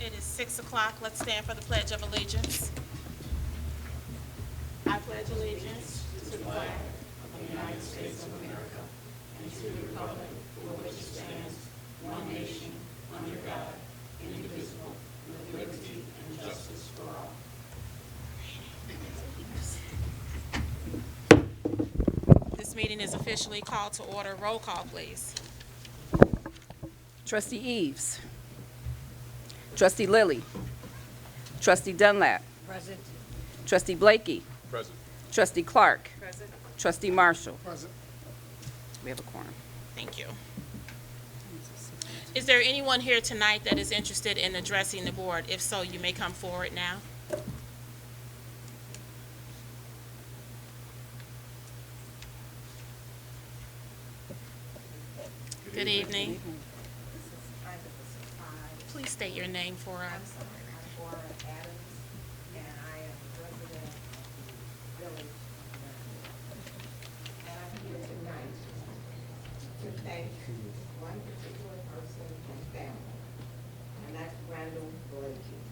It is 6 o'clock. Let's stand for the Pledge of Allegiance. I pledge allegiance to the flag of the United States of America and to the republic for which it stands, one nation, under God, indivisible, with liberty and justice for all. This meeting is officially called to order. Roll call, please. Trustee Eves. Trustee Lilly. Trustee Dunlap. Present. Trustee Blakey. Present. Trustee Clark. Present. Trustee Marshall. Present. We have a quorum. Thank you. Is there anyone here tonight that is interested in addressing the board? If so, you may come forward now. Good evening. This is kind of a surprise. Please state your name for I'm us. sorry, I'm Laura Adams, and I am a resident of the village of Lynwood. And I'm here tonight to thank one particular person and family, and that's Randall Blakey.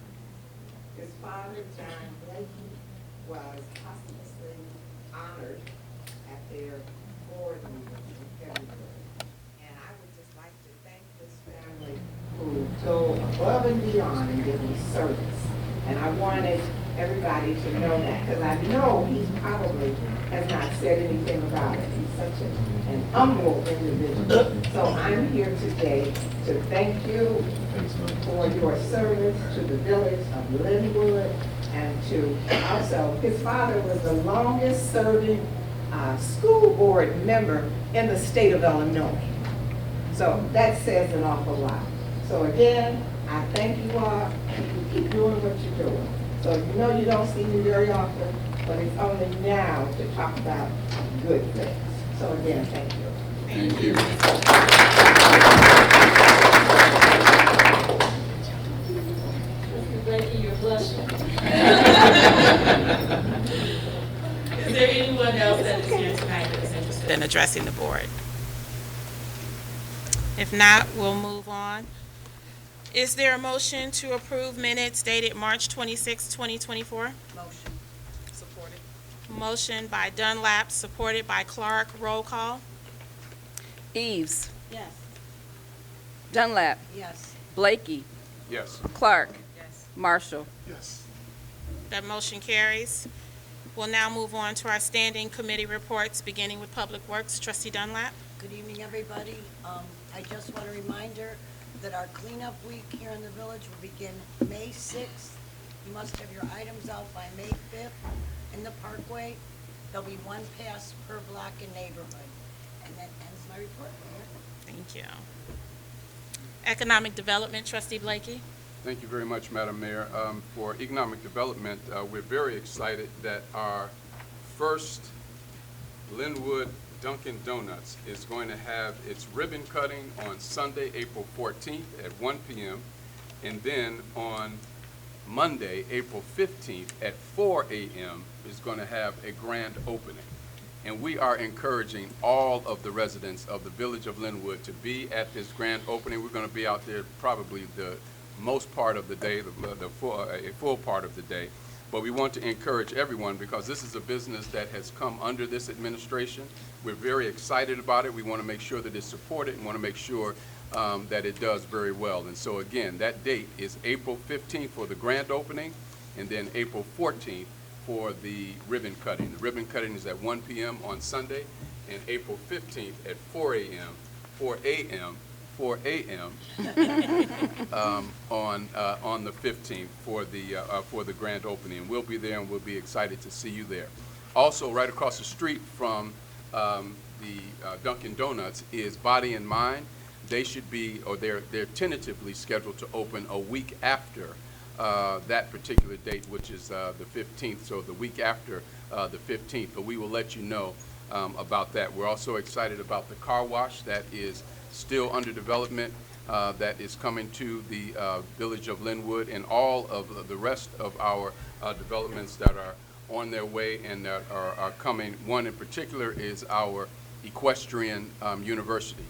His father, John Blakey, was posthumously honored at their board meeting in February. And I would just like to thank this family who go above and beyond in giving service. And I wanted everybody to know that, because I know he probably has not said anything about it. He's such an humble individual. So I'm here today to thank you for your service to the village of Lynwood, and to also, his father was the longest serving school board member in the state of Illinois. So that says an awful lot. So again, I thank you all. Keep doing what you're doing. So you know you don't see me very often, but it's only now to talk about good things. So again, thank you. Thank you. Mr. Blakey, you're blushing. Is there anyone else that is here tonight that is interested in addressing the board? If not, we'll move on. Is there a motion to approve minutes dated March 26, 2024? Motion. Supported. Motion by Dunlap, supported by Clark. Roll call. Eves. Yes. Dunlap. Yes. Blakey. Yes. Clark. Yes. Marshall. Yes. That motion carries. We'll now move on to our standing committee reports, beginning with Public Works. Trustee Dunlap. Good evening, everybody. I just want a reminder that our cleanup week here in the village will begin May 6th. You must have your items out by May 5th in the Parkway. There'll be one pass per block and neighborhood. And that ends my report, Mayor. Thank you. Economic Development, Trustee Blakey. Thank you very much, Madam Mayor. For economic development, we're very excited that our first Lynwood Dunkin' Donuts is going to have its ribbon cutting on Sunday, April 14th at 1 p.m. And then on Monday, April 15th at 4 a.m. is going to have a grand opening. And we are encouraging all of the residents of the village of Lynwood to be at this grand opening. We're going to be out there probably the most part of the day, a full part of the day. But we want to encourage everyone, because this is a business that has come under this administration. We're very excited about it. We want to make sure that it's supported and want to make sure that it does very well. And so again, that date is April 15th for the grand opening, and then April 14th for the ribbon cutting. The ribbon cutting is at 1 p.m. on Sunday, and April 15th at 4 a.m. On the 15th for the grand opening. We'll be there, and we'll be excited to see you there. Also, right across the street from the Dunkin' Donuts is Body and Mind. They should be, or they're tentatively scheduled to open a week after that particular date, which is the 15th, so the week after the 15th. But we will let you know about that. We're also excited about the car wash that is still under development, that is coming to the village of Lynwood, and all of the rest of our developments that are on their way and that are coming. One in particular is our equestrian university.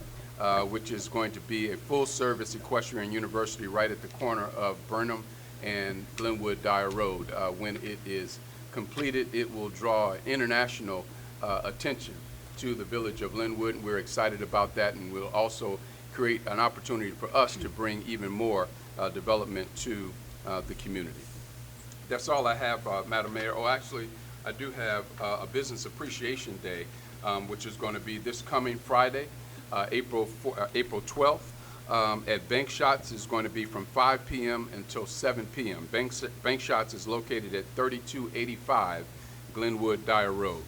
which is going to be a full-service equestrian university right at the corner of Burnham and Lynwood Dyer Road. When it is completed, it will draw international attention to the village of Lynwood, and we're excited about that, and we'll also create an opportunity for us to bring even more development to the community. That's all I have, Madam Mayor. Oh, actually, I do have a Business Appreciation Day, which is going to be this coming Friday, April 12th. At Bank Shots is going to be from 5 p.m. until 7 p.m. Bank Shots is located at 3285 Glenwood Dyer Road.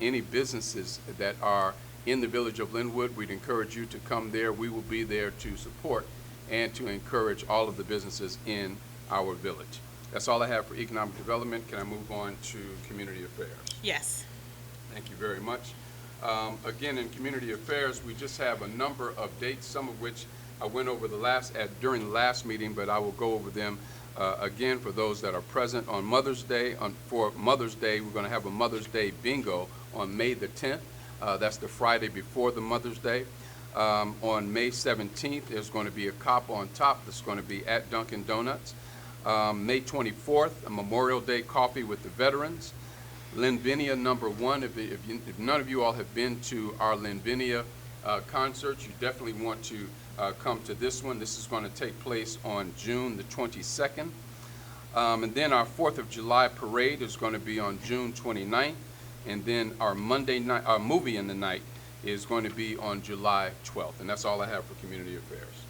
Any businesses that are in the village of Lynwood, we'd encourage you to come there. We will be there to support and to encourage all of the businesses in our village. That's all I have for economic development. Can I move on to community affairs? Yes. Thank you very much. Again, in community affairs, we just have a number of dates, some of which I went over during the last meeting, but I will go over them again for those that are present. On Mother's Day, for Mother's Day, we're going to have a Mother's Day bingo on May the 10th. That's the Friday before the Mother's Day. On May 17th, there's going to be a Cop on Top that's going to be at Dunkin' Donuts. May 24th, a Memorial Day coffee with the veterans. Linvinia #1, if none of you all have been to our Linvinia concerts, you definitely want to come to this one. This is going to take place on June the 22nd. And then our 4th of July parade is going to be on June 29th. And then our Monday night, our movie in the night is going to be on July 12th. And that's all I have for community affairs.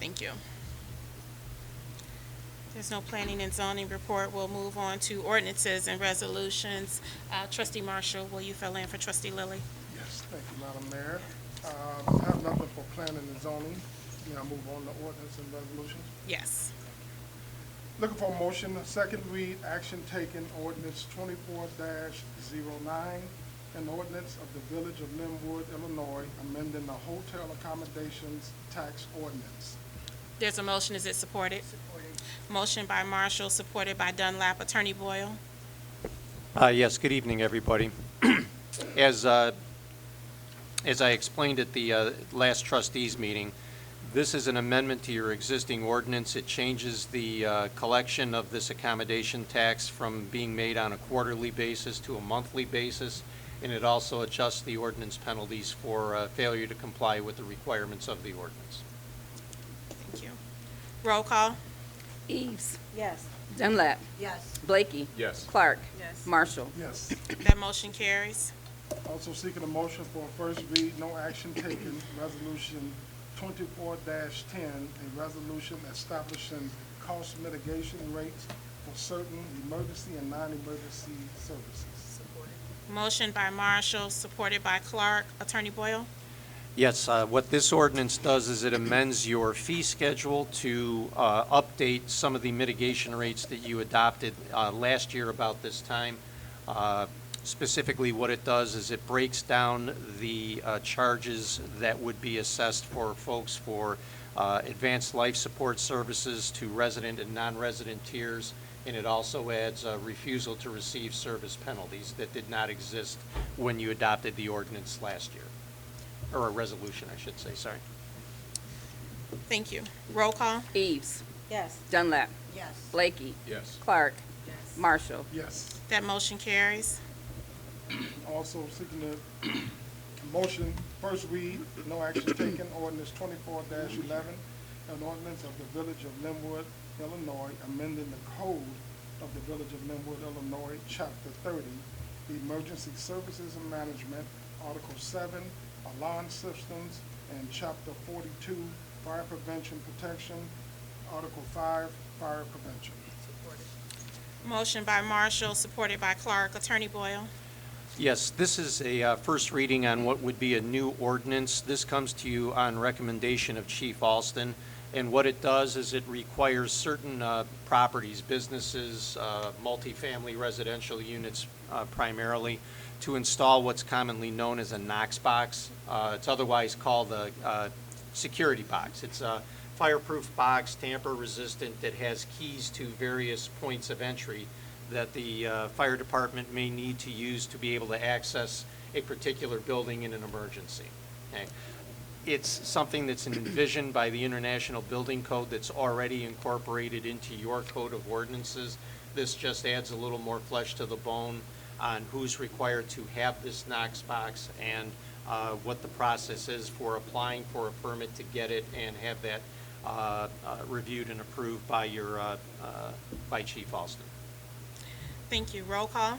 Thank you. There's no planning and zoning report. We'll move on to ordinances and resolutions. Trustee Marshall, will you fill in for Trustee Lilly? Yes, thank you, Madam Mayor. I have nothing for planning and zoning. May I move on to ordinance and resolutions? Yes. Looking for a motion, second read, action taken, ordinance 24-09, an ordinance of the Village of Lynwood, Illinois, amending the hotel accommodations tax ordinance. There's a motion. Is it supported? Supported. Motion by Marshall, supported by Dunlap. Attorney Boyle. Yes, good evening, everybody. As I explained at the last trustees meeting, this is an amendment to your existing ordinance. It changes the collection of this accommodation tax from being made on a quarterly basis to a monthly basis, and it also adjusts the ordinance penalties for failure to comply with the requirements of the ordinance. Thank you. Roll call. Eves. Yes. Dunlap. Yes. Blakey. Yes. Clark. Yes. Marshall. Yes. That motion carries. Also seeking a motion for a first read, no action taken, resolution 24-10, a resolution establishing cost mitigation rates for certain emergency and non-emergency services. Supported. Motion by Marshall, supported by Clark. Attorney Boyle. Yes, what this ordinance does is it amends your fee schedule to update some of the mitigation rates that you adopted last year about this time. Specifically, what it does is it breaks down the charges that would be assessed for folks for advanced life support services to resident and non-resident tiers, and it also adds a refusal to receive service penalties that did not exist when you adopted the ordinance last year. Or a resolution, I should say, sorry. Thank you. Roll call. Eves. Yes. Dunlap. Yes. Blakey. Yes. Clark. Yes. Marshall. Yes. That motion carries. Also seeking a motion, first read, no action taken, ordinance 24-11, an ordinance of the Village of Lynwood, Illinois, amending the code of the Village of Lynwood, Illinois, Chapter 30, the Emergency Services and Management, Article 7, Alarm Systems, and Chapter 42, Fire Prevention Protection, Article 5, Fire Prevention. Supported. Motion by Marshall, supported by Clark. Attorney Boyle. Yes, this is a first reading on what would be a new ordinance. This comes to you on recommendation of Chief Alston, and what it does is it requires certain properties, businesses, multifamily residential units primarily, to install what's commonly known as a Knox box. It's otherwise called a security box. It's a fireproof box, tamper resistant, that has keys to various points of entry that the fire department may need to use to be able to access a particular building in an emergency. Okay. It's something that's envisioned by the International Building Code that's already incorporated into your code of ordinances. This just adds a little more flesh to the bone on who's required to have this Knox box and what the process is for applying for a permit to get it and have that reviewed and approved by your by Chief Alston. Thank you. Roll call.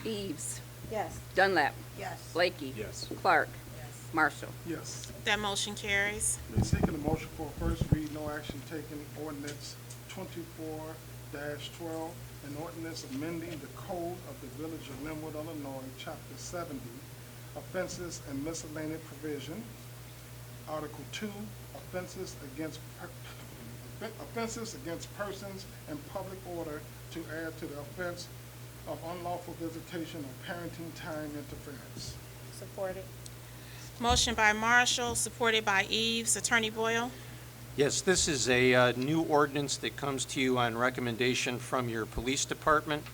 Eves. Yes. Dunlap. Yes. Blakey. Yes. Clark. Yes. Marshall. Yes. That motion carries. Seeking a motion for first read, no action taken, ordinance 24-12, an ordinance amending the code of the Village of Lynwood, Illinois, Chapter 70, offenses and miscellaneous provision. Article 2, offenses against persons and public order, to add to the offense of unlawful visitation or parenting time interference. Supported. Motion by Marshall, supported by Eves. Attorney Boyle. Yes, this is a new ordinance that comes to you on recommendation from your police department.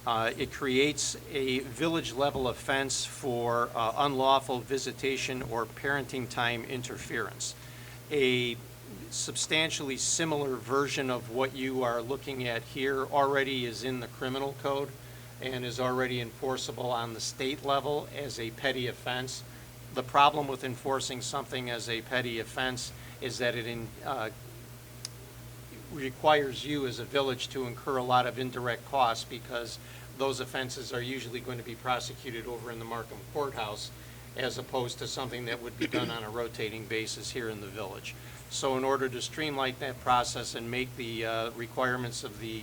It creates a village-level offense for unlawful visitation or parenting time interference. A substantially similar version of what you are looking at here already is in the criminal code and is already enforceable on the state level as a petty offense. The problem with enforcing something as a petty offense is that it requires you as a village to incur a lot of indirect costs, because those offenses are usually going to be prosecuted over in the Markham Courthouse as opposed to something that would be done on a rotating basis here in the village. So in order to streamline that process and make the requirements of the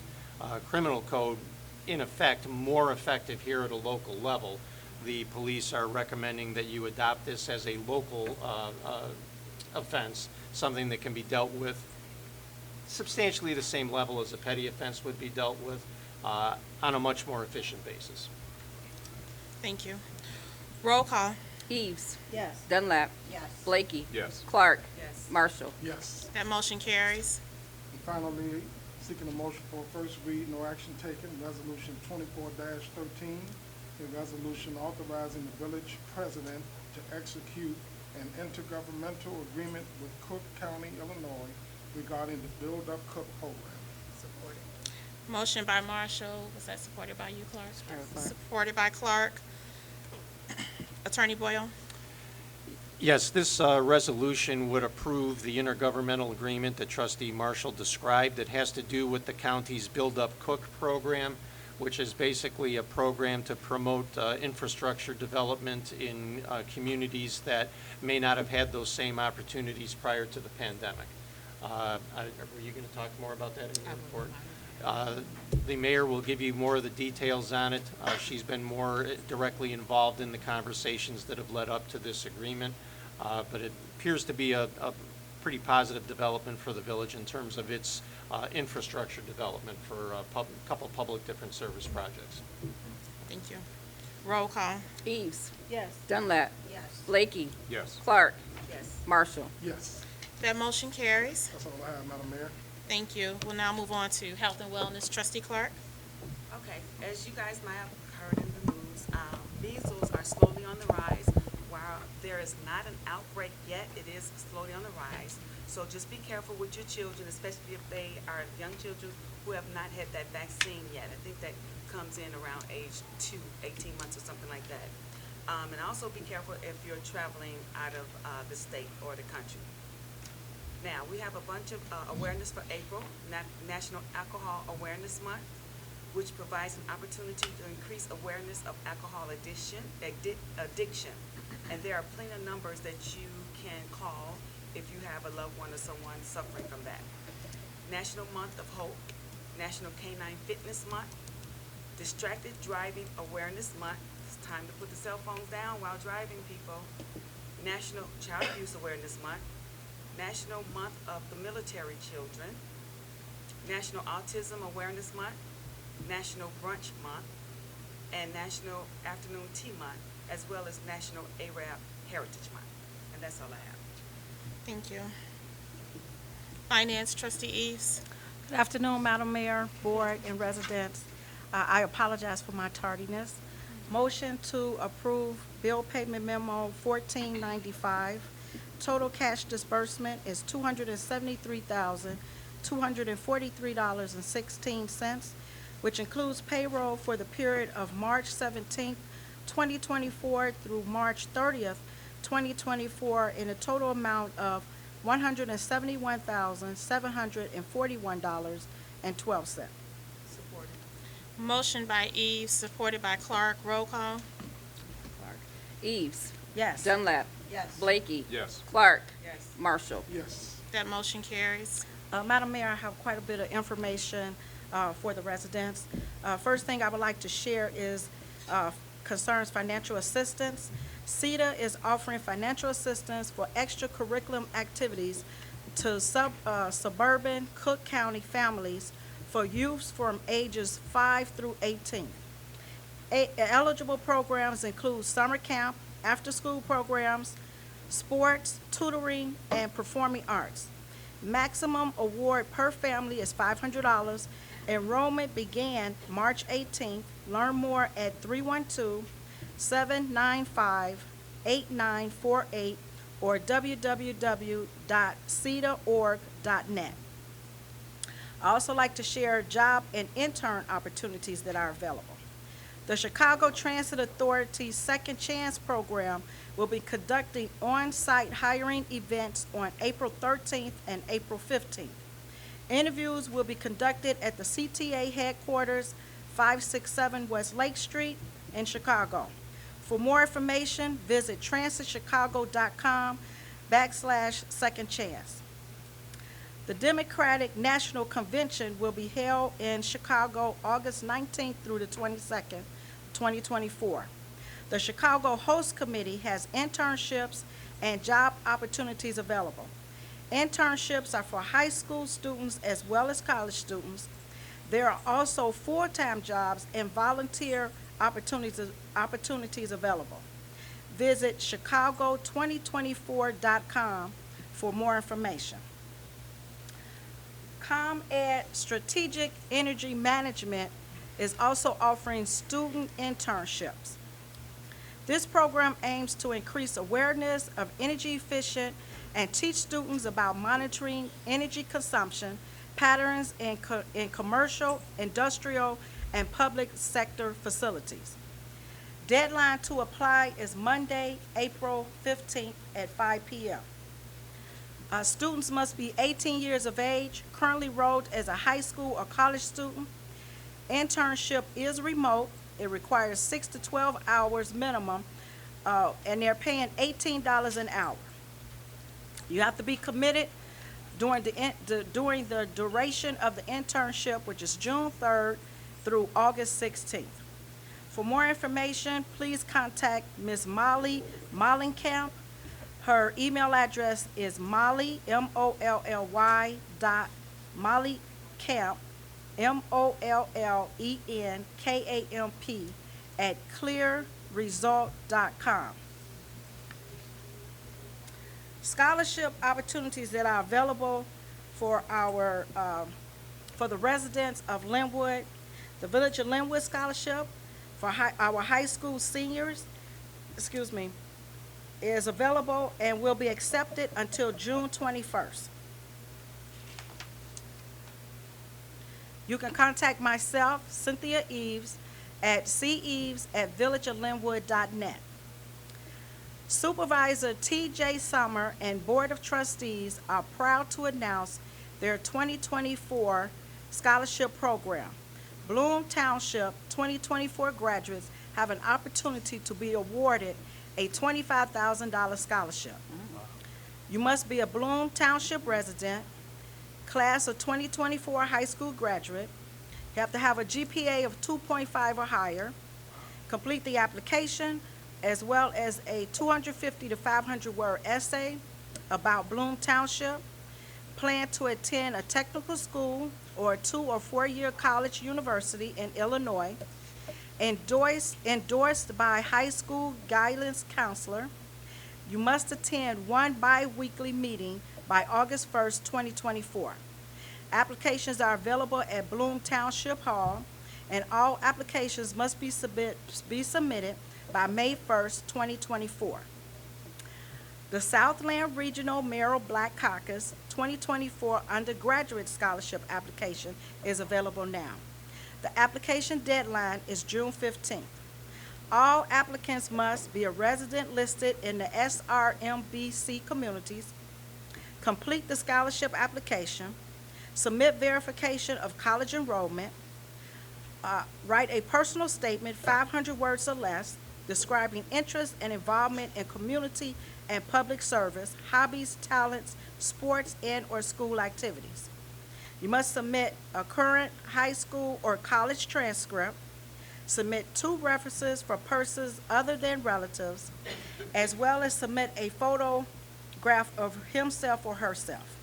criminal code in effect more effective here at a local level, the police are recommending that you adopt this as a local offense, something that can be dealt with substantially the same level as a petty offense would be dealt with on a much more efficient basis. Thank you. Roll call. Eves. Yes. Dunlap. Yes. Blakey. Yes. Clark. Yes. Marshall. Yes. That motion carries. And finally, seeking a motion for first read, no action taken, resolution 24-13, a resolution authorizing the village president to execute an intergovernmental agreement with Cook County, Illinois, regarding the Build Up Cook program. Supported. Motion by Marshall. Was that supported by you, Clark? Clark. Supported by Clark. Attorney Boyle. Yes, this resolution would approve the intergovernmental agreement that Trustee Marshall described. It has to do with the county's Build Up Cook program, which is basically a program to promote infrastructure development in communities that may not have had those same opportunities prior to the pandemic. Were you going to talk more about that in your report? The mayor will give you more of the details on it. She's been more directly involved in the conversations that have led up to this agreement, but it appears to be a pretty positive development for the village in terms of its infrastructure development for a couple public different service projects. Thank you. Roll call. Eves. Yes. Dunlap. Yes. Blakey. Yes. Clark. Yes. Marshall. Yes. That motion carries. That's all I have, Madam Mayor. Thank you. We'll now move on to Health and Wellness. Trustee Clark. Okay, as you guys might have heard in the news, measles are slowly on the rise. While there is not an outbreak yet, it is slowly on the rise. So just be careful with your children, especially if they are young children who have not had that vaccine yet. I think that comes in around age 18 months or something like that. And also be careful if you're traveling out of the state or the country. Now, we have a bunch of awareness for April, National Alcohol Awareness Month, which provides an opportunity to increase awareness of alcohol addiction. And there are plenty of numbers that you can call if you have a loved one or someone suffering from that. National Month of Hope, National Canine Fitness Month, Distracted Driving Awareness Month. It's time to put the cell phones down while driving, people. National Child Abuse Awareness Month, National Month of the Military Children, National Autism Awareness Month, National Brunch Month, and National Afternoon Tea Month, as well as National Arab Heritage Month. And that's all I have. Thank you. Finance. Trustee Eves. Good afternoon, Madam Mayor, Board, and residents. I apologize for my tardiness. Motion to approve bill payment memo 1495. Total cash disbursement is $273,243.16, which includes payroll for the period of March 17th, 2024 through March 30th, 2024, in a total amount of $171,741.12. Supported. Motion by Eves, supported by Clark. Roll call. Clark. Eves. Yes. Dunlap. Yes. Blakey. Yes. Clark. Yes. Marshall. Yes. That motion carries. Madam Mayor, I have quite a bit of information for the residents. First thing I would like to share is concerns financial assistance. CETA is offering financial assistance for extracurriculum activities to suburban Cook County families for youths from ages 5 through 18. Eligible programs include summer camp, after-school programs, sports, tutoring, and performing arts. Maximum award per family is $500. Enrollment began March 18th. Learn more at 312-795-8948 or www.cetaorg.net. I also like to share job and intern opportunities that are available. The Chicago Transit Authority's Second Chance program will be conducting on-site hiring events on April 13th and April 15th. Interviews will be conducted at the CTA headquarters, 567 West Lake Street in Chicago. For more information, visit transitchicago.com/Second Chance. The Democratic National Convention will be held in Chicago August 19th through the 22nd, 2024. The Chicago Host Committee has internships and job opportunities available. Internships are for high school students as well as college students. There are also full-time jobs and volunteer opportunities available. Visit chicago2024.com for more information. ComEd Strategic Energy Management is also offering student internships. This program aims to increase awareness of energy efficient and teach students about monitoring energy consumption patterns in commercial, industrial, and public sector facilities. Deadline to apply is Monday, April 15th at 5 p.m. Students must be 18 years of age, currently enrolled as a high school or college student. Internship is remote. It requires 6 to 12 hours minimum, and they're paying $18 an hour. You have to be committed during the duration of the internship, which is June 3rd through August 16th. For more information, please contact Ms. Molly Mollenkamp. Her email address is Molly, M-O-L-L-Y .Mollenkamp, MOLLENKAMP @clearresult.com. Scholarship opportunities that are available for for the residents of Lynwood. The Village of Lynwood Scholarship for our high school seniors, is available and will be accepted until June 21st. You can contact myself, Cynthia Eves, at ceves@villageoflynwood.net. Supervisor T.J. Summer and Board of Trustees are proud to announce their 2024 scholarship program. Bloom Township 2024 graduates have an opportunity to be awarded a $25,000 scholarship. You must be a Bloom Township resident, class of 2024 high school graduate. You have to have a GPA of 2.5 or higher. Complete the application as well as a 250 to 500 word essay about Bloom Township. Plan to attend a technical school or a 2 or 4 year college university in Illinois. Endorsed by high school guidance counselor. You must attend one bi-weekly meeting by August 1st, 2024. Applications are available at Bloom Township Hall and all applications must be submitted by May 1st, 2024. The Southland Regional Mayoral Black Caucus 2024 undergraduate scholarship application is available now. The application deadline is June 15th. All applicants must be a resident listed in the SRMBC communities, complete the scholarship application, submit verification of college enrollment, write a personal statement, 500 words or less, describing interest and involvement in community and public service, hobbies, talents, sports, and/or school activities. You must submit a current high school or college transcript, submit 2 references for persons other than relatives, as well as submit a photograph of himself or herself.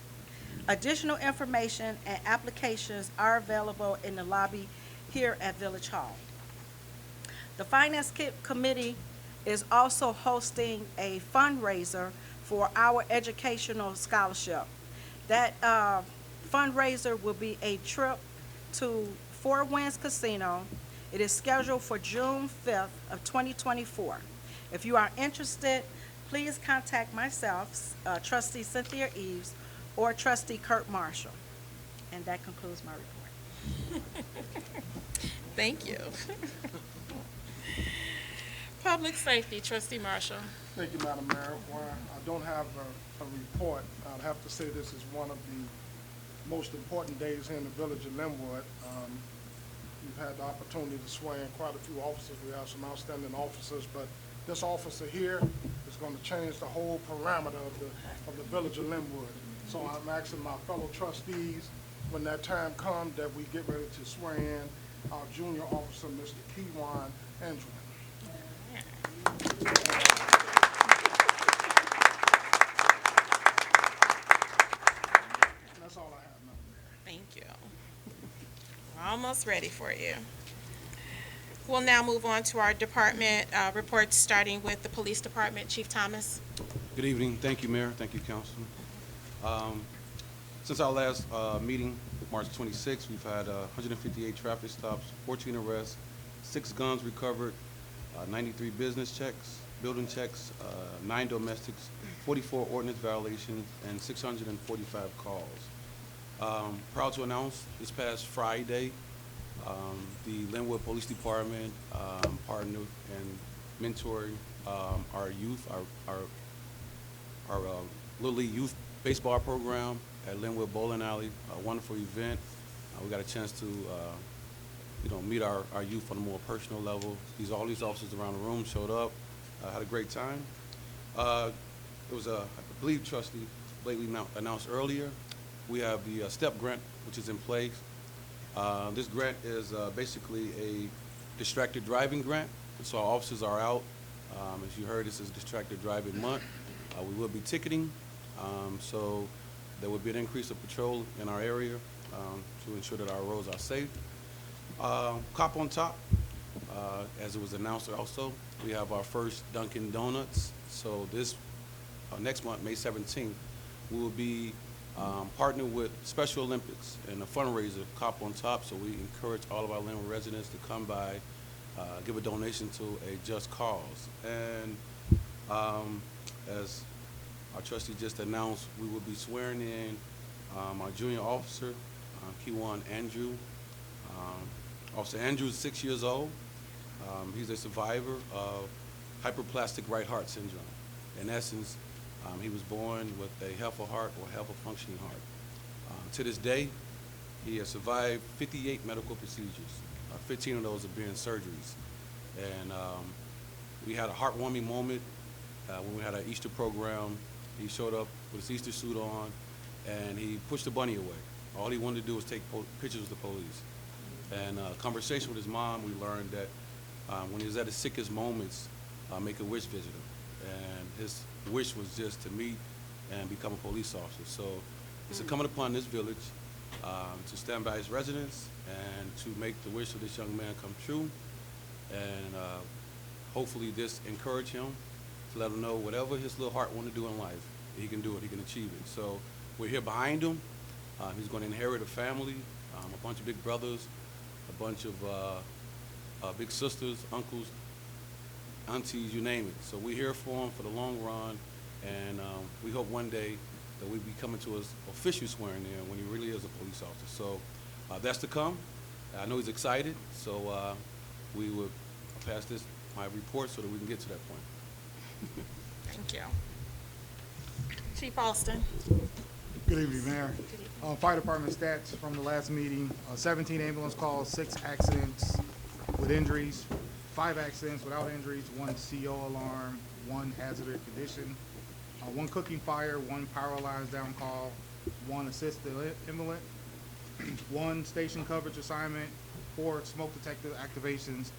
Additional information and applications are available in the lobby here at Village Hall. The Finance Committee is also hosting a fundraiser for our educational scholarship. That fundraiser will be a trip to Four Winds Casino. It is scheduled for June 5th of 2024. If you are interested, please contact myself, Trustee Cynthia Eves, or Trustee Kurt Marshall. And that concludes my report. Thank you. Public Safety, Trustee Marshall. Thank you, Madam Mayor. While I don't have a report, I'd have to say this is one of the most important days here in the village of Lynwood. We've had the opportunity to swear in quite a few officers. We have some outstanding officers, but this officer here is going to change the whole parameter of the village of Lynwood. So I'm asking my fellow trustees, when that time comes, that we get ready to swear in our junior officer, Mr. Keywan Andrew. That's all I have, Madam Mayor. Thank you. We're almost ready for you. We'll now move on to our department reports, starting with the Police Department. Chief Thomas. Good evening. Thank you, Mayor. Thank you, Council. Since our last meeting, March 26th, we've had 158 traffic stops, 14 arrests, 6 guns recovered, 93 business checks, building checks, 9 domestics, 44 ordinance violations, and 645 calls. Proud to announce this past Friday, the Lynwood Police Department partnered and mentoring our youth, our Little League Youth Baseball program at Lynwood Bowling Alley. A wonderful event. We got a chance to meet our youth on a more personal level. All these officers around the room showed up, had a great time. It was I believe Trustee Blakely announced earlier, we have the STEP grant, which is in place. This grant is basically a distracted driving grant. So our officers are out. As you heard, this is distracted driving month. We will be ticketing, so there will be an increase of patrol in our area to ensure that our roads are safe. Cop on Top, as it was announced also, we have our first Dunkin' Donuts. So this next month, May 17th, we will be partnering with Special Olympics and a fundraiser, Cop on Top. So we encourage all of our Lynwood residents to come by, give a donation to a just cause. And as our trustee just announced, we will be swearing in our junior officer, Keywan Andrew. Officer Andrew is 6 years old. He's a survivor of hyperplastic right heart syndrome. In essence, he was born with a healthy heart or healthy functioning heart. To this day, he has survived 58 medical procedures. 15 of those have been surgeries. And we had a heartwarming moment when we had our Easter program. He showed up with his Easter suit on, and he pushed the bunny away. All he wanted to do was take pictures with the police. And conversation with his mom, we learned that when he was at his sickest moments, Make-A-Wish visited him. And his wish was just to meet and become a police officer. So it's incumbent upon this village to stand by his residents and to make the wish of this young man come true. And hopefully this encourage him to let him know whatever his little heart want to do in life, he can do it, he can achieve it. So we're here behind him. He's going to inherit a family, a bunch of big brothers, a bunch of big sisters, uncles, aunties, you name it. So we're here for them for the long run, and we hope one day that we be coming to his official swearing in when he really is a police officer. So that's to come. I know he's excited, so we will pass my report so that we can get to that point. Thank you. Chief Austin. Good evening, Mayor. Fire Department stats from the last meeting, 17 ambulance calls, 6 accidents with injuries, 5 accidents without injuries, 1 CO alarm, 1 hazardous condition, 1 cooking fire, 1 power lines down call, 1 assisted invalid, 1 station coverage assignment, 4 smoke detector activations,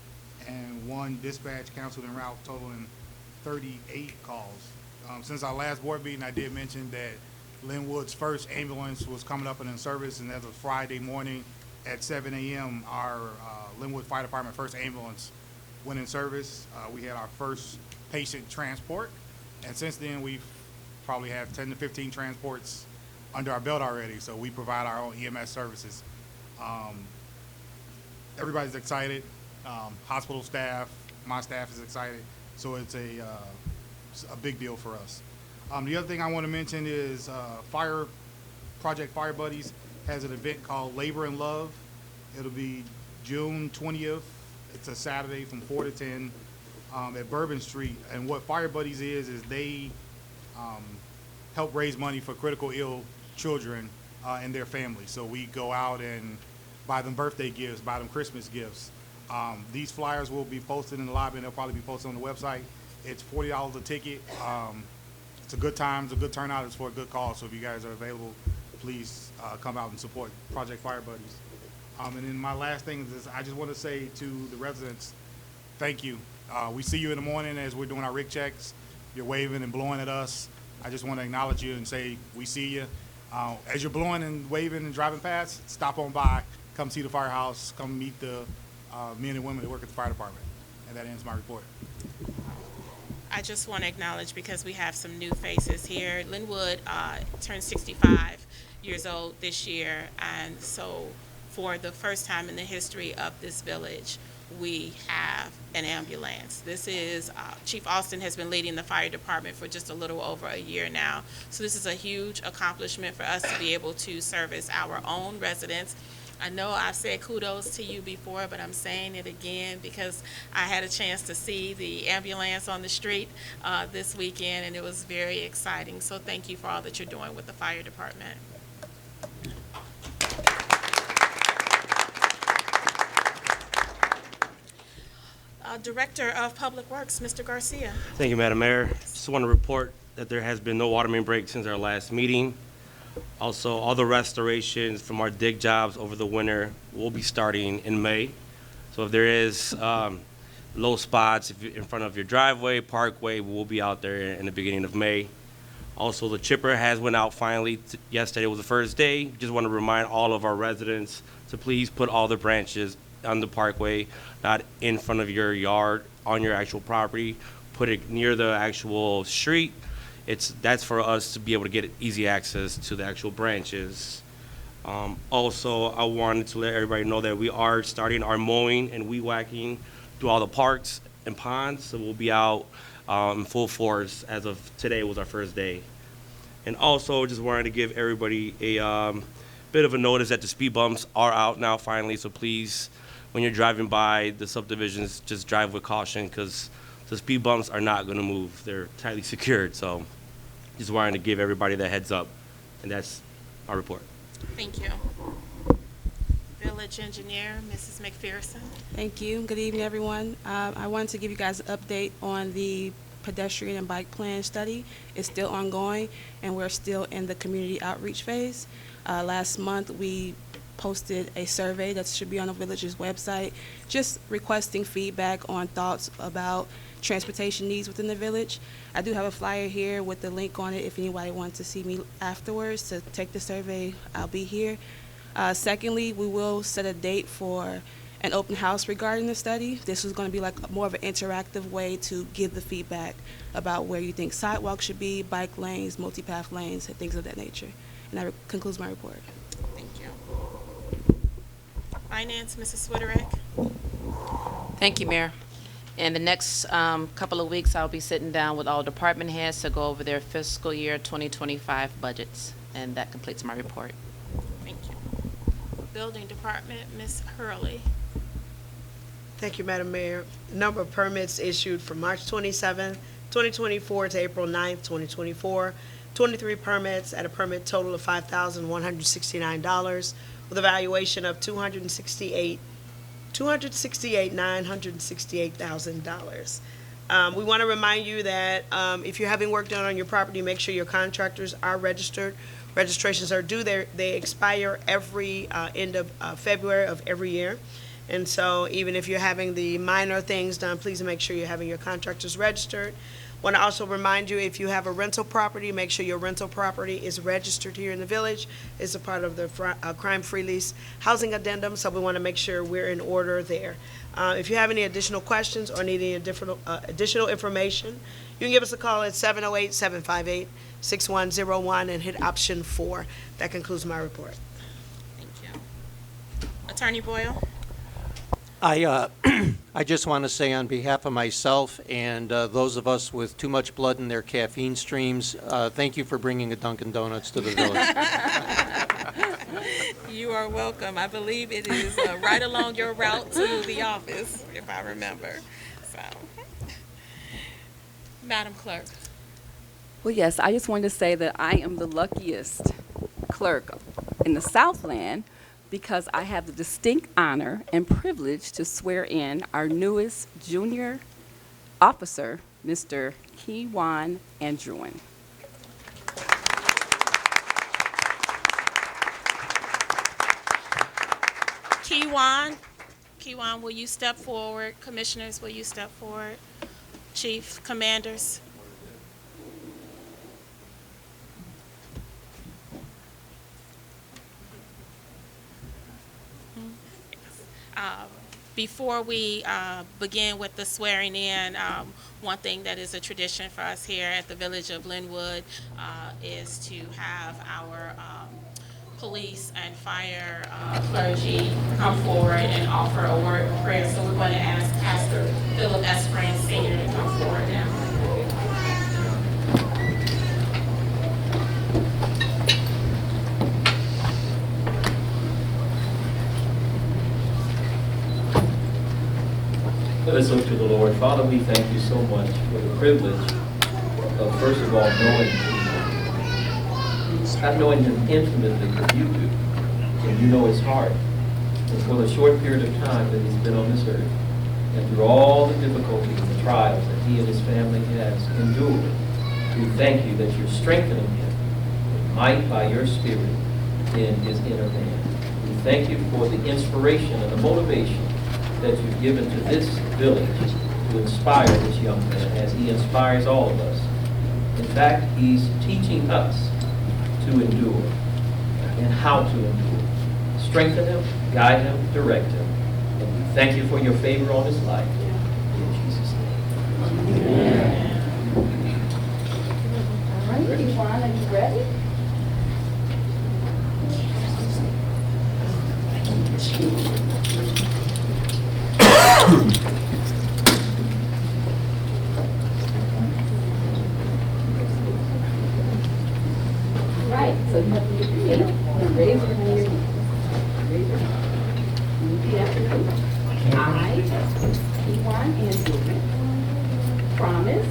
and 1 dispatch canceled en route, totaling 38 calls. Since our last board meeting, I did mention that Lynwood's first ambulance was coming up and in service, and as of Friday morning at 7 a.m., our Lynwood Fire Department first ambulance went in service. We had our first patient transport, and since then we've probably have 10 to 15 transports under our belt already, so we provide our own EMS services. Everybody's excited. Hospital staff, my staff is excited, so it's a big deal for us. The other thing I want to mention is Project Fire Buddies has an event called Labor and Love. It'll be June 20th. It's a Saturday from 4 to 10 at Bourbon Street. And what Fire Buddies is they help raise money for critical ill children and their families. So we go out and buy them birthday gifts, buy them Christmas gifts. These flyers will be posted in the lobby, and they'll probably be posted on the website. It's $40 a ticket. It's a good time. It's a good turnout. It's for a good cause. So if you guys are available, please come out and support Project Fire Buddies. And then my last thing is I just want to say to the residents, thank you. We see you in the morning as we're doing our rig checks. You're waving and blowing at us. I just want to acknowledge you and say we see you. As you're blowing and waving and driving past, stop on by. Come see the firehouse. Come meet the men and women that work at the fire department. And that ends my report. I just want to acknowledge, because we have some new faces here. Lynwood turned 65 years old this year, and so for the first time in the history of this village, we have an ambulance. This is, Chief Austin has been leading the fire department for just a little over a year now. So this is a huge accomplishment for us to be able to service our own residents. I know I've said kudos to you before, but I'm saying it again because I had a chance to see the ambulance on the street this weekend, and it was very exciting. So thank you for all that you're doing with the fire department. Director of Public Works, Mr. Garcia. Thank you, Madam Mayor. Just want to report that there has been no water main break since our last meeting. Also, all the restorations from our dig jobs over the winter will be starting in May. So if there is low spots in front of your driveway, parkway, we'll be out there in the beginning of May. Also, the chipper has went out finally. Yesterday was the first day. Just want to remind all of our residents to please put all the branches on the parkway, not in front of your yard, on your actual property. Put it near the actual street. That's for us to be able to get easy access to the actual branches. Also, I wanted to let everybody know that we are starting our mowing and weed whacking through all the parks and ponds. So we'll be out in full force as of today was our first day. And also, just wanted to give everybody a bit of a notice that the speed bumps are out now finally. So please, when you're driving by the subdivisions, just drive with caution because the speed bumps are not going to move. They're tightly secured. So just wanted to give everybody that heads up. And that's our report. Thank you. Village Engineer, Mrs. McPherson. Thank you. Good evening, everyone. I wanted to give you guys an update on the pedestrian and bike plan study. It's still ongoing, and we're still in the community outreach phase. Last month, we posted a survey that should be on the village's website, just requesting feedback on thoughts about transportation needs within the village. I do have a flyer here with the link on it if anybody wants to see me afterwards to take the survey. I'll be here. Secondly, we will set a date for an open house regarding the study. This is going to be like more of an interactive way to give the feedback about where you think sidewalks should be, bike lanes, multipath lanes, and things of that nature. And that concludes my report. Thank you. Finance, Mrs. Switterick. Thank you, Mayor. In the next couple of weeks, I'll be sitting down with all department heads to go over their fiscal year 2025 budgets, and that completes my report. Thank you. Building Department, Ms. Hurley. Thank you, Madam Mayor. The number of permits issued from March 27, 2024 to April 9, 2024, 23 permits at a permit total of $5,169 with a valuation of $268,968,000. We want to remind you that if you're having work done on your property, make sure your contractors are registered. Registrations are due. They expire every end of February of every year. And so even if you're having the minor things done, please make sure you're having your contractors registered. Want to also remind you, if you have a rental property, make sure your rental property is registered here in the village. It's a part of the crime-free lease housing addendum, so we want to make sure we're in order there. If you have any additional questions or need any additional information, you can give us a call at 708-758-6101 and hit option 4. That concludes my report. Thank you. Attorney Boyle. I just want to say on behalf of myself and those of us with too much blood in their caffeine streams, thank you for bringing a Dunkin' Donuts to the village. You are welcome. I believe it is right along your route to the office, if I remember. So, Madam Clerk. Well, yes, I just wanted to say that I am the luckiest clerk in the Southland because I have the distinct honor and privilege to swear in our newest junior officer, Mr. Kiwan Andrewen. Kiwan, will you step forward? Commissioners, will you step forward? Chief, commanders. Before we begin with the swearing in, one thing that is a tradition for us here at the Village of Lynwood is to have our police and fire clergy come forward and offer a word of prayer. So we're going to ask Pastor Philip S. Brand Sr. to come forward now. Let us look to the Lord. Father, we thank you so much for the privilege of, first of all, knowing not knowing him intimately, but you do. And you know his heart. And for the short period of time that he's been on this earth, and through all the difficulties and trials that he and his family has endured, we thank you that you're strengthening him with might by your Spirit in his inner man. We thank you for the inspiration and the motivation that you've given to this village to inspire this young man as he inspires all of us. In fact, he's teaching us to endure and how to endure. Strengthen him, guide him, direct him. And we thank you for your favor on his life. In Jesus' name. Amen. All right, Kiwan, are you ready? Right, so you have to get your feet and raise your hand. Raise your hand. Repeat after me. I, Kiwan Andrewen, promise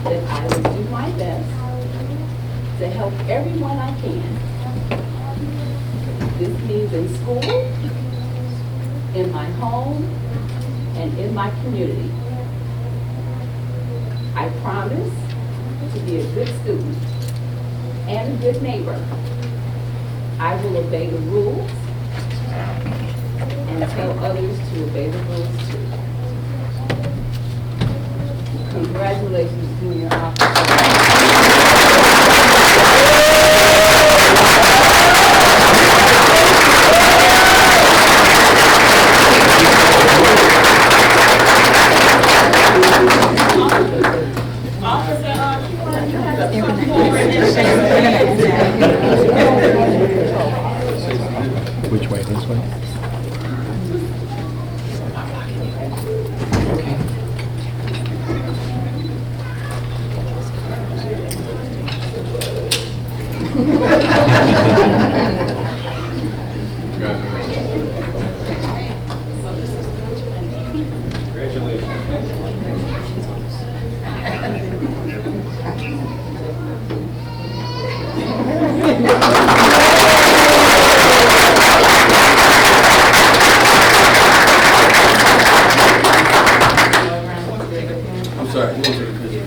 that I will do my best to help everyone I can. This means in school, in my home, and in my community. I promise to be a good student and a good neighbor. I will obey the rules and tell others to obey the rules too. Congratulations, junior officer. Which way, this way? I'm sorry, you want to take a picture?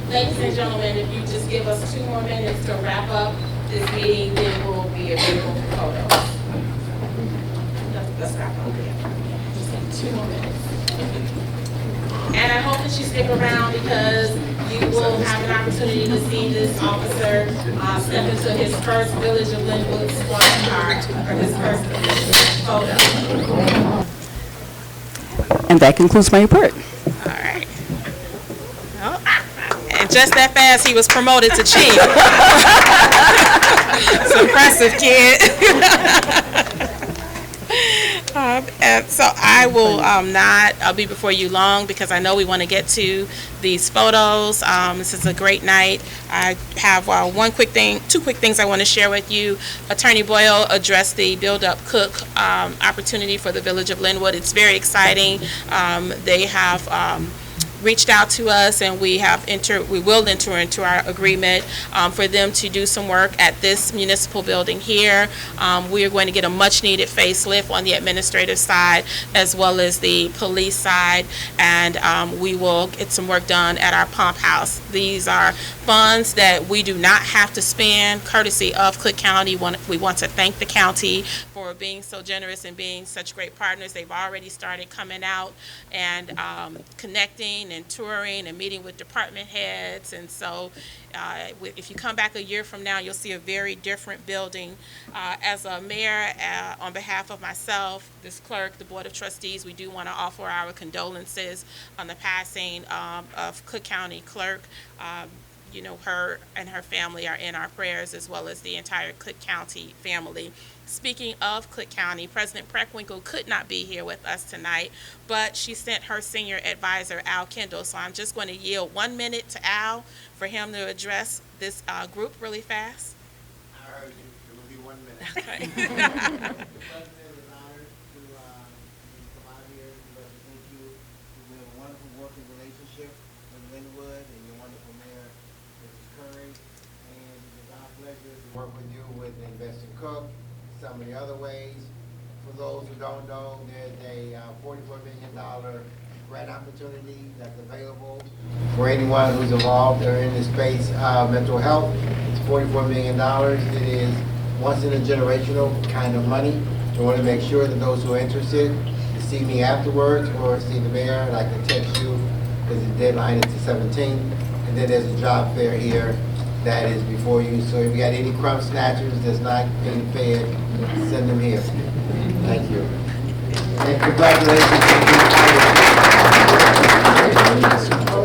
Ladies and gentlemen, if you just give us 2 more minutes to wrap up this meeting, then we'll be available for photos. Let's wrap up. Just 2 more minutes. And I hope that you stick around because you will have an opportunity to see this officer step into his first Village of Lynwood squad car, or his first photo. And that concludes my report. All right. Oh, and just that fast, he was promoted to chief. It's impressive, kid. And so I will I'll be before you long because I know we want to get to these photos. This is a great night. I have two quick things I want to share with you. Attorney Boyle addressed the Build Up Cook opportunity for the Village of Lynwood. It's very exciting. They have reached out to us, and we will enter into our agreement for them to do some work at this municipal building here. We are going to get a much needed facelift on the administrative side as well as the police side, and we will get some work done at our pump house. These are funds that we do not have to spend courtesy of Cook County. We want to thank the county for being so generous and being such great partners. They've already started coming out and connecting and touring and meeting with department heads, and so if you come back a year from now, you'll see a very different building. As a mayor, on behalf of myself, this clerk, the Board of Trustees, we do want to offer our condolences on the passing of Cook County Clerk. Her and her family are in our prayers, as well as the entire Cook County family. Speaking of Cook County, President Preckwinkle could not be here with us tonight, but she sent her senior advisor, Al Kendall. So I'm just going to yield 1 minute to Al for him to address this group really fast. I heard you. It will be 1 minute. Okay. The president is honored to come out here to represent you. We have a wonderful working relationship with Lynwood and your wonderful mayor, Mrs. Curry. And it is our pleasure to work with you with Invest in Cook, some of the other ways. For those who don't know, there's a $44 million grant opportunity that's available for anyone who's involved or in the space of mental health. It's $44 million. It is once in a generational kind of money. I want to make sure that those who are interested to see me afterwards or see the mayor, and I can text you because the deadline is the 17th. And then there's a job fair here that is before you. So if you got any crumb snatchers that's not being fed, send them here. Thank you. And congratulations.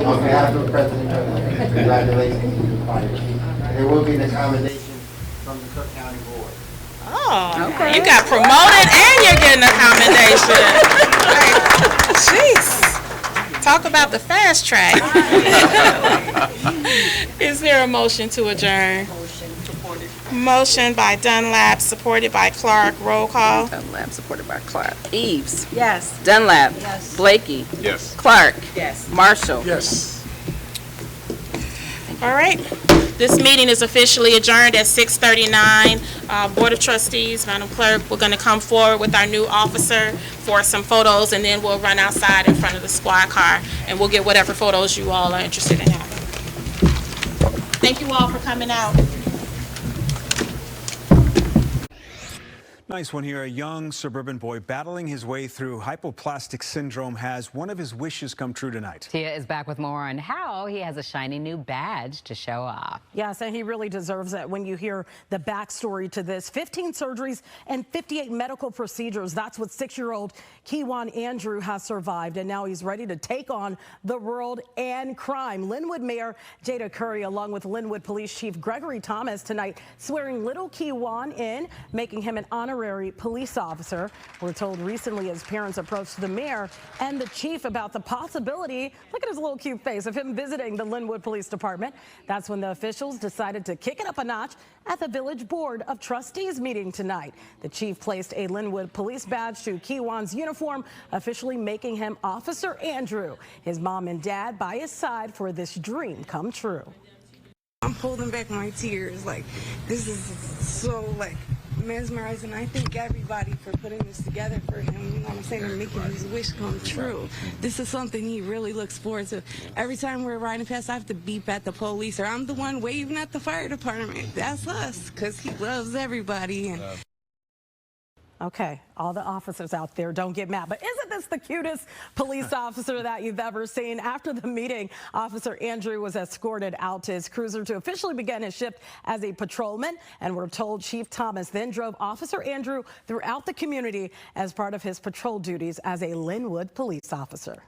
On behalf of President President, congratulations to the fire chief. And there will be an accommodation from the Cook County Board. Oh, okay. You got promoted and you're getting an accommodation. Jeez. Talk about the fast track. Is there a motion to adjourn? Motion supported. Motion by Dunlap, supported by Clark. Roll call. Dunlap, supported by Clark. Eves. Yes. Dunlap. Yes. Blakey. Yes. Clark. Yes. Marshall. Yes. All right. This meeting is officially adjourned at 6:39. Board of Trustees, Madam Clerk, we're going to come forward with our new officer for some photos, and then we'll run outside in front of the squad car, and we'll get whatever photos you all are interested in having. Thank you all for coming out. Nice one here. A young suburban boy battling his way through hypoplastic syndrome has one of his wishes come true tonight. Tia is back with more on how he has a shiny new badge to show off. Yes, and he really deserves it when you hear the backstory to this. 15 surgeries and 58 medical procedures. That's what 6-year-old Kewan Andrew has survived, and now he's ready to take on the world and crime. Lynwood Mayor Jada Curry, along with Lynwood Police Chief Gregory Thomas, tonight swearing little Kewan in, making him an honorary honorary police officer. We're told recently his parents approached the mayor and the chief about the possibility, look at his little cute face, of him visiting the Lynwood Police Department. That's when the officials decided to kick it up a notch at the Village Board of Trustees meeting tonight. The chief placed a Lynwood police badge to Kiwan's uniform, officially making him Officer Andrew. His mom and dad by his side for this dream come true. I'm holding back my tears. Like, this is so, like, mesmerizing. I thank everybody for putting this together for him. You know what I'm saying? And making his wish come true. This is something he really looks forward to. Every time we're riding past, I have to beep at the police, or I'm the one waving at the fire department. That's us, because he loves everybody. And Okay, all the officers out there, don't get mad. But isn't this the cutest police officer that you've ever seen? After the meeting, Officer Andrew was escorted out to his cruiser to officially begin his shift as a patrolman. And we're told Chief Thomas then drove Officer Andrew throughout the community as part of his patrol duties as a Lynwood police officer.